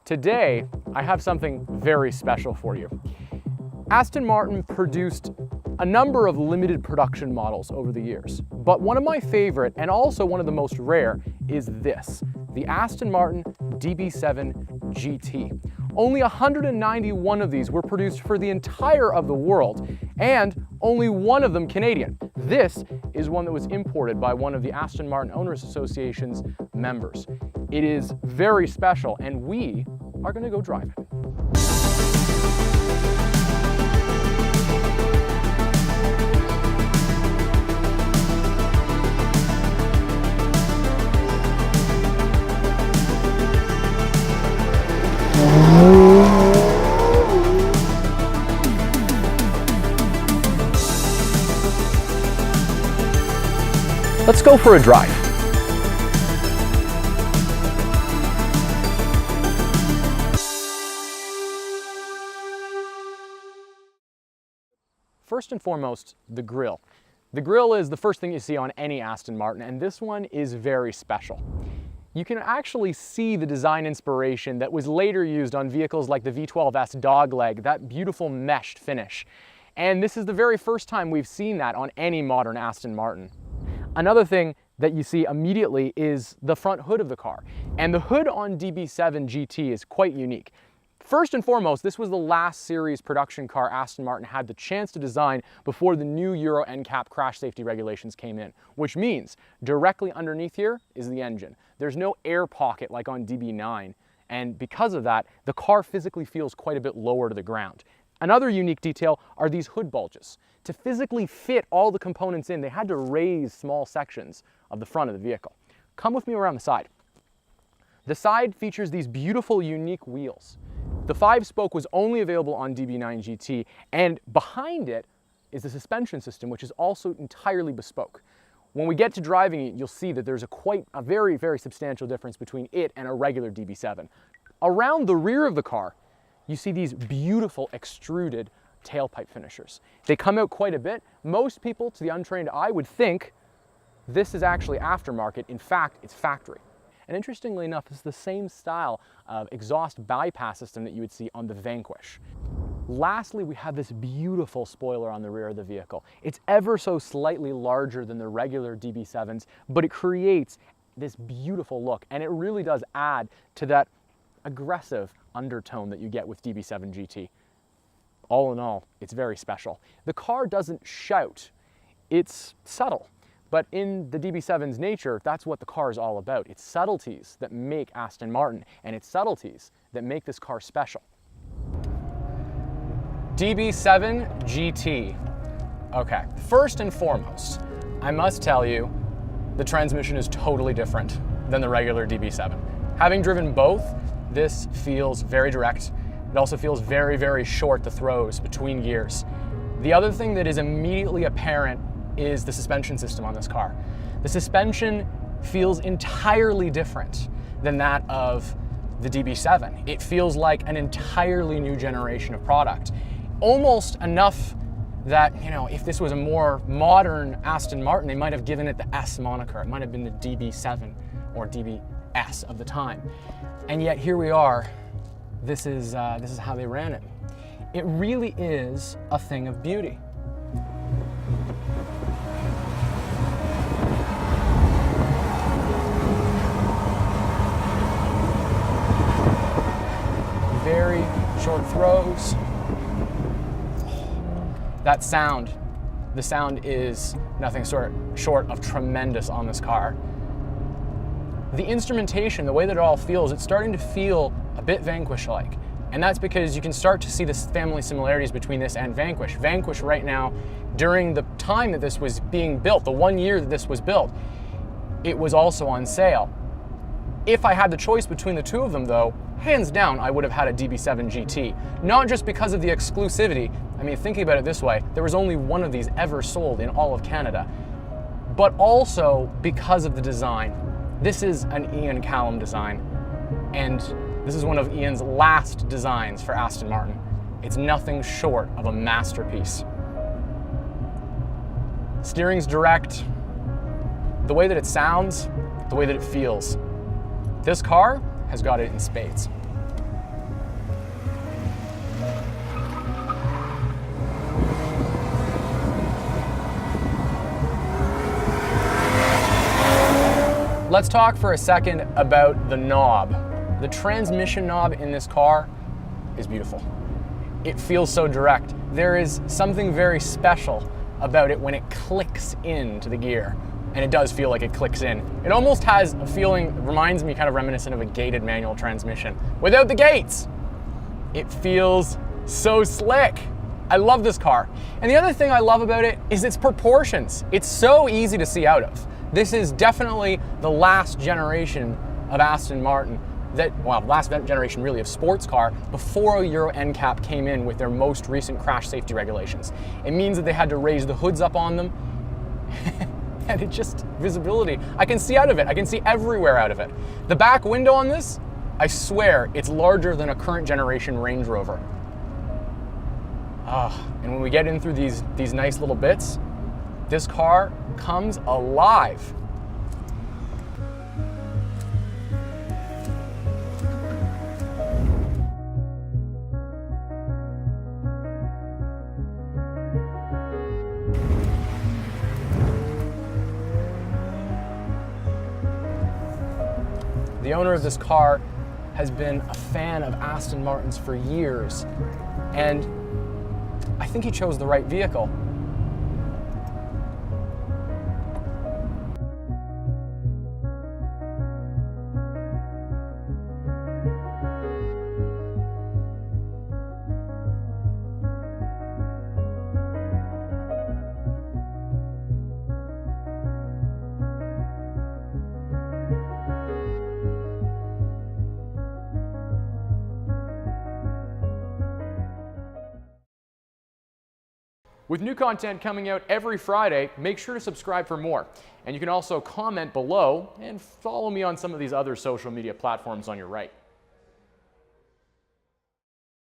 Today, I have something very special for you. Aston Martin produced a number of limited production models over the years, but one of my favorite and also one of the most rare is this, the Aston Martin DB7 GT. Only 191 of these were produced for the entire of the world, and only one of them Canadian. This is one that was imported by one of the Aston Martin Owners Association's members. It is very special, and we are going to go drive it. Let's go for a drive. First and foremost, the grille. The grille is the first thing you see on any Aston Martin, and this one is very special. You can actually see the design inspiration that was later used on vehicles like the V12's dogleg, that beautiful meshed finish. And this is the very first time we've seen that on any modern Aston Martin. Another thing that you see immediately is the front hood of the car. And the hood on DB7 GT is quite unique. First and foremost, this was the last series production car Aston Martin had the chance to design before the new Euro NCAP crash safety regulations came in, which means directly underneath here is the engine. There's no air pocket like on DB9, and because of that, the car physically feels quite a bit lower to the ground. Another unique detail are these hood bulges. To physically fit all the components in, they had to raise small sections of the front of the vehicle. Come with me around the side. The side features these beautiful, unique wheels. The 5-spoke was only available on DB9 GT, and behind it is the suspension system, which is also entirely bespoke. When we get to driving it, you'll see that there's a very, very substantial difference between it and a regular DB7. Around the rear of the car, you see these beautiful extruded tailpipe finishers. They come out quite a bit. Most people, to the untrained eye, would think this is actually aftermarket. In fact, it's factory. And interestingly enough, this is the same style of exhaust bypass system that you would see on the Vanquish. Lastly, we have this beautiful spoiler on the rear of the vehicle. It's ever so slightly larger than the regular DB7s, but it creates this beautiful look, and it really does add to that aggressive undertone that you get with DB7 GT. All in all, it's very special. The car doesn't shout, it's subtle. But in the DB7's nature, that's what the car is all about. It's subtleties that make Aston Martin, and it's subtleties that make this car special. DB7 GT. Okay, first and foremost, I must tell you, the transmission is totally different than the regular DB7. Having driven both, this feels very direct. It also feels very, very short, the throws between gears. The other thing that is immediately apparent is the suspension system on this car. The suspension feels entirely different than that of the DB7. It feels like an entirely new generation of product. Almost enough that, you know, if this was a more modern Aston Martin, they might have given it the S moniker. It might have been the DB7 or DBS of the time. And yet here we are. This is how they ran it. It really is a thing of beauty. Very short throws. That sound, the sound is nothing short of tremendous on this car. The instrumentation, the way that it all feels, it's starting to feel a bit Vanquish-like. And that's because you can start to see the family similarities between this and Vanquish. Vanquish right now, during the time that this was being built, the 1 year that this was built, it was also on sale. If I had the choice between the two of them though, hands down, I would have had a DB7 GT. Not just because of the exclusivity. I mean, thinking about it this way, there was only one of these ever sold in all of Canada. But also because of the design. This is an Ian Callum design, and this is one of Ian's last designs for Aston Martin. It's nothing short of a masterpiece. Steering's direct. The way that it sounds, the way that it feels. This car has got it in spades. Let's talk for a second about the knob. The transmission knob in this car is beautiful. It feels so direct. There is something very special about it when it clicks into the gear. And it does feel like it clicks in. It almost has a feeling, reminds me kind of reminiscent of a gated manual transmission. Without the gates, it feels so slick. I love this car. And the other thing I love about it is its proportions. It's so easy to see out of. This is definitely the last generation of Aston Martin last generation really of sports car before Euro NCAP came in with their most recent crash safety regulations. It means that they had to raise the hoods up on them and it just, visibility, I can see out of it. I can see everywhere out of it. The back window on this, I swear, it's larger than a current generation Range Rover. And when we get in through these nice little bits, this car comes alive. The owner of this car has been a fan of Aston Martins for years, and I think he chose the right vehicle. With new content coming out every Friday, make sure to subscribe for more. And you can also comment below and follow me on some of these other social media platforms on your right.